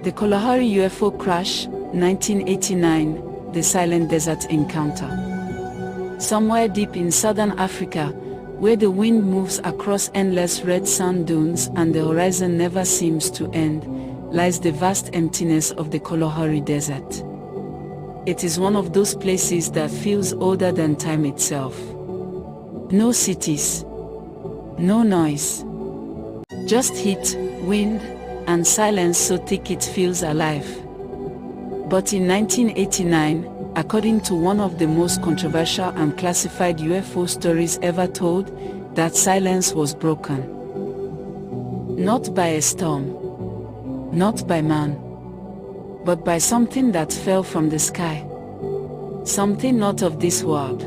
The Kalahari UFO crash, 1989, the silent desert encounter. Somewhere deep in southern Africa, where the wind moves across endless red sand dunes and the horizon never seems to end, lies the vast emptiness of the Kalahari Desert. It is one of those places that feels older than time itself. No cities, no noise, just heat, wind, and silence so thick it feels alive. But in 1989, according to one of the most controversial and classified UFO stories ever told, that silence was broken. Not by a storm, not by man, but by something that fell from the sky. Something not of this world.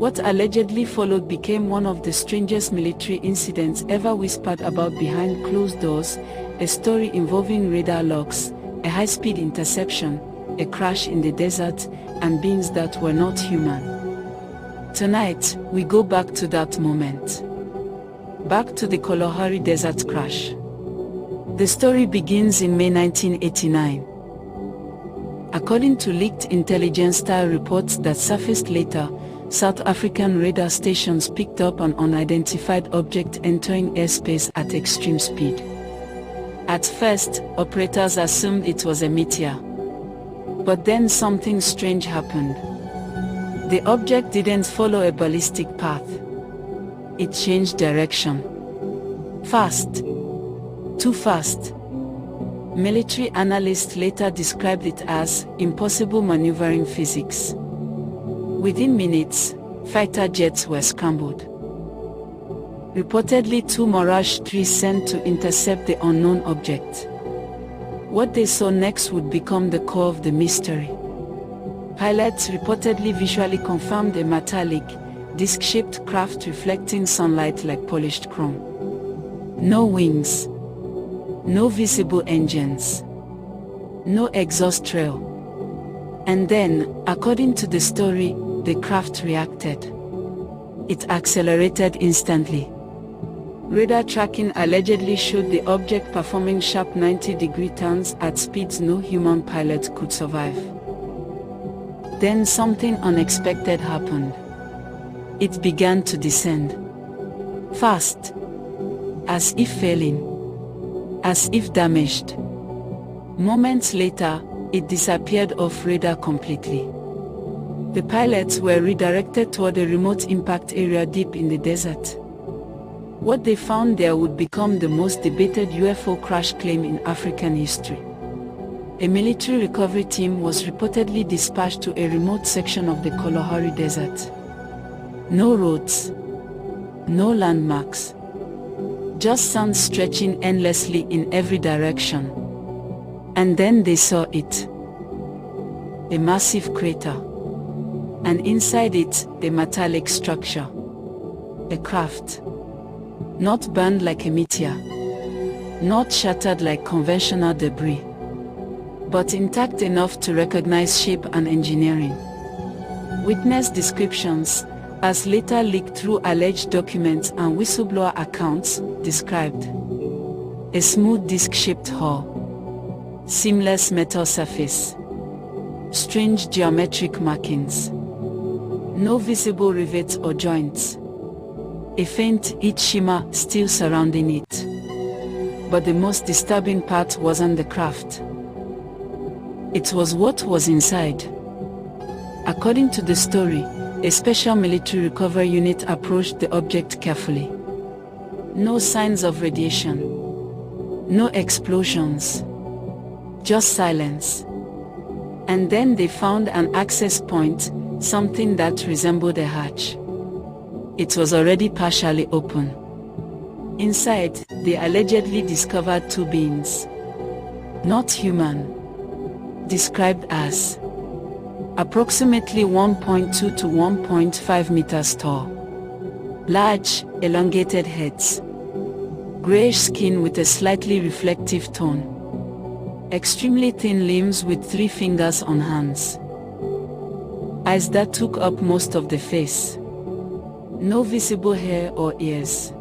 What allegedly followed became one of the strangest military incidents ever whispered about behind closed doors, a story involving radar logs, a high-speed interception, a crash in the desert, and beings that were not human. Tonight, we go back to that moment. Back to the Kalahari Desert crash. The story begins in May 1989. According to leaked intelligence-style reports that surfaced later, South African radar stations picked up an unidentified object entering airspace at extreme speed. At first, operators assumed it was a meteor. But then something strange happened. The object didn't follow a ballistic path. It changed direction. Fast. Too fast. Military analysts later described it as impossible maneuvering physics. Within minutes, fighter jets were scrambled. Reportedly 2 Mirage 3 sent to intercept the unknown object. What they saw next would become the core of the mystery. Pilots reportedly visually confirmed a metallic, disc-shaped craft reflecting sunlight like polished chrome. No wings. No visible engines. No exhaust trail. And then, according to the story, the craft reacted. It accelerated instantly. Radar tracking allegedly showed the object performing sharp 90-degree turns at speeds no human pilot could survive. Then something unexpected happened. It began to descend. Fast. As if failing. As if damaged. Moments later, it disappeared off radar completely. The pilots were redirected toward a remote impact area deep in the desert. What they found there would become the most debated UFO crash claim in African history. A military recovery team was reportedly dispatched to a remote section of the Kalahari Desert. No roads. No landmarks. Just sand stretching endlessly in every direction. And then they saw it. A massive crater. And inside it, a metallic structure. A craft. Not burned like a meteor. Not shattered like conventional debris. But intact enough to recognize shape and engineering. Witness descriptions, as later leaked through alleged documents and whistleblower accounts, described a smooth disc-shaped hull, seamless metal surface, strange geometric markings, no visible rivets or joints, a faint heat shimmer still surrounding it. But the most disturbing part wasn't the craft. It was what was inside. According to the story, a special military recovery unit approached the object carefully. No signs of radiation. No explosions. Just silence. And then they found an access point, something that resembled a hatch. It was already partially open. Inside, they allegedly discovered 2 beings. Not human. Described as approximately 1.2 to 1.5 meters tall. Large, elongated heads. Grayish skin with a slightly reflective tone. Extremely thin limbs with 3 fingers on hands. Eyes that took up most of the face. No visible hair or ears.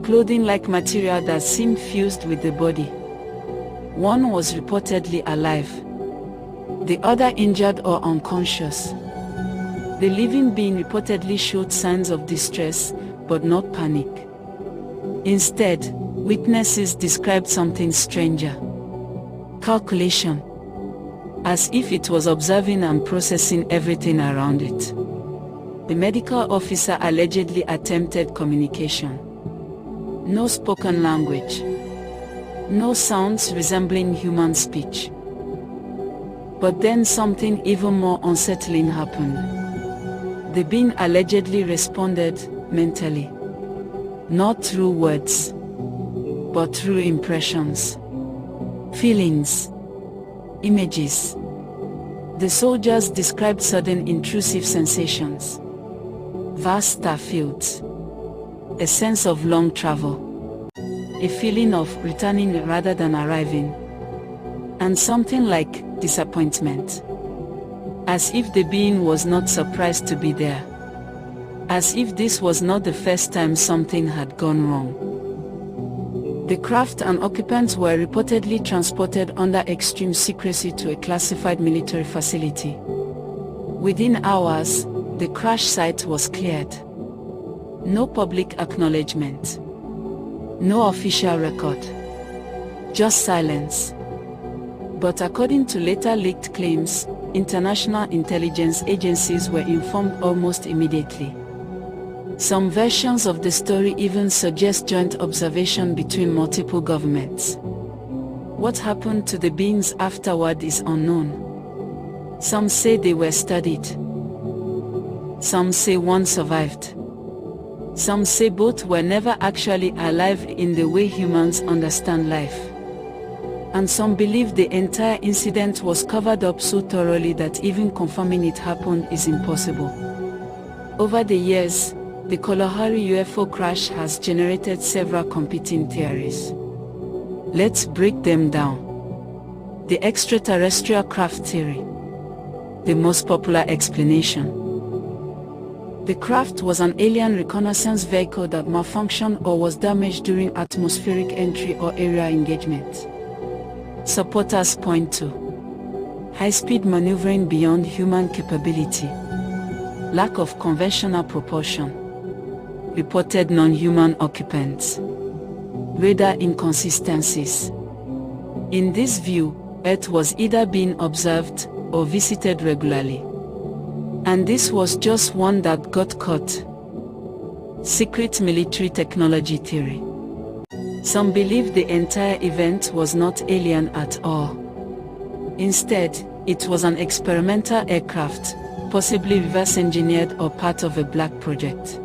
Clothing like material that seemed fused with the body. One was reportedly alive, the other injured or unconscious. The living being reportedly showed signs of distress, but not panic. Instead, witnesses described something stranger. Calculation. As if it was observing and processing everything around it. The medical officer allegedly attempted communication. No spoken language. No sounds resembling human speech. But then something even more unsettling happened. The being allegedly responded mentally. Not through words, but through impressions, feelings, images. The soldiers described sudden intrusive sensations, vast star fields, a sense of long travel, a feeling of returning rather than arriving, and something like disappointment. As if the being was not surprised to be there. As if this was not the first time something had gone wrong. The craft and occupants were reportedly transported under extreme secrecy to a classified military facility. Within hours, the crash site was cleared. No public acknowledgement. No official record. Just silence. But according to later leaked claims, international intelligence agencies were informed almost immediately. Some versions of the story even suggest joint observation between multiple governments. What happened to the beings afterward is unknown. Some say they were studied. Some say one survived. Some say both were never actually alive in the way humans understand life. And some believe the entire incident was covered up so thoroughly that even confirming it happened is impossible. Over the years, the Kalahari UFO crash has generated several competing theories. Let's break them down. The extraterrestrial craft theory. The most popular explanation. The craft was an alien reconnaissance vehicle that malfunctioned or was damaged during atmospheric entry or area engagement. Supporters point to high-speed maneuvering beyond human capability, lack of conventional propulsion, reported non-human occupants, radar inconsistencies. In this view, Earth was either being observed or visited regularly. And this was just one that got caught. Secret military technology theory. Some believe the entire event was not alien at all. Instead, it was an experimental aircraft, possibly reverse engineered or part of a black project.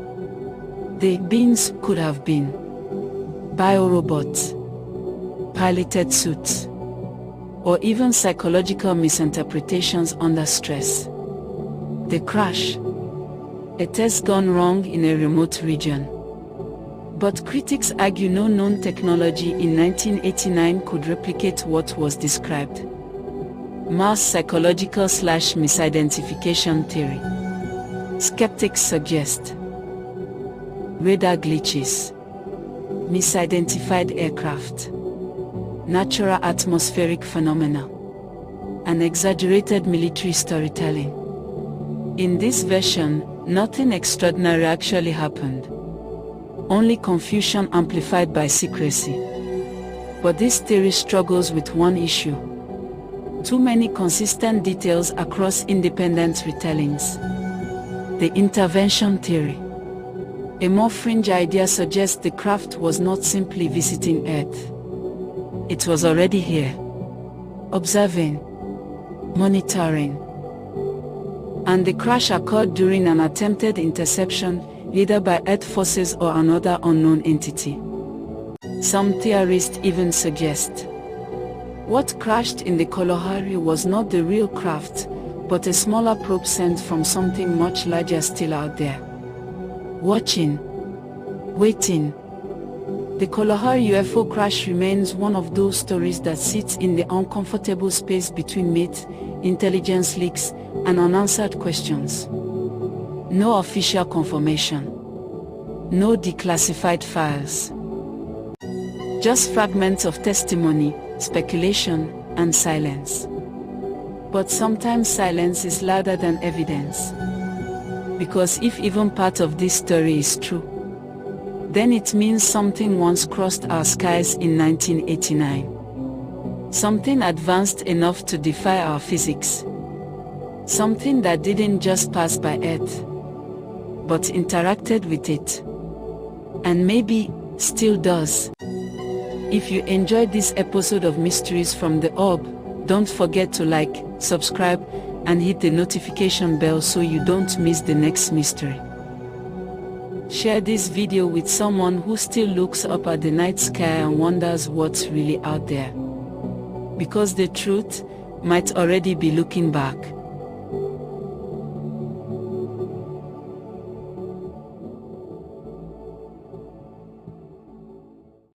The beings could have been biorobots, piloted suits, or even psychological misinterpretations under stress. The crash. A test gone wrong in a remote region. But critics argue no known technology in 1989 could replicate what was described. Mass psychological/misidentification theory. Skeptics suggest radar glitches, misidentified aircraft, natural atmospheric phenomena, and exaggerated military storytelling. In this version, nothing extraordinary actually happened. Only confusion amplified by secrecy. But this theory struggles with one issue. Too many consistent details across independent retellings. The intervention theory. A more fringe idea suggests the craft was not simply visiting Earth. It was already here. Observing. Monitoring. And the crash occurred during an attempted interception, either by Earth forces or another unknown entity. Some theorists even suggest what crashed in the Kalahari was not the real craft, but a smaller probe sent from something much larger still out there. Watching. Waiting. The Kalahari UFO crash remains one of those stories that sits in the uncomfortable space between myth, intelligence leaks, and unanswered questions. No official confirmation. No declassified files. Just fragments of testimony, speculation, and silence. But sometimes silence is louder than evidence. Because if even part of this story is true, then it means something once crossed our skies in 1989. Something advanced enough to defy our physics. Something that didn't just pass by Earth, but interacted with it. And maybe still does. If you enjoyed this episode of Mysteries from the Orb, don't forget to like, subscribe, and hit the notification bell so you don't miss the next mystery. Share this video with someone who still looks up at the night sky and wonders what's really out there. Because the truth might already be looking back.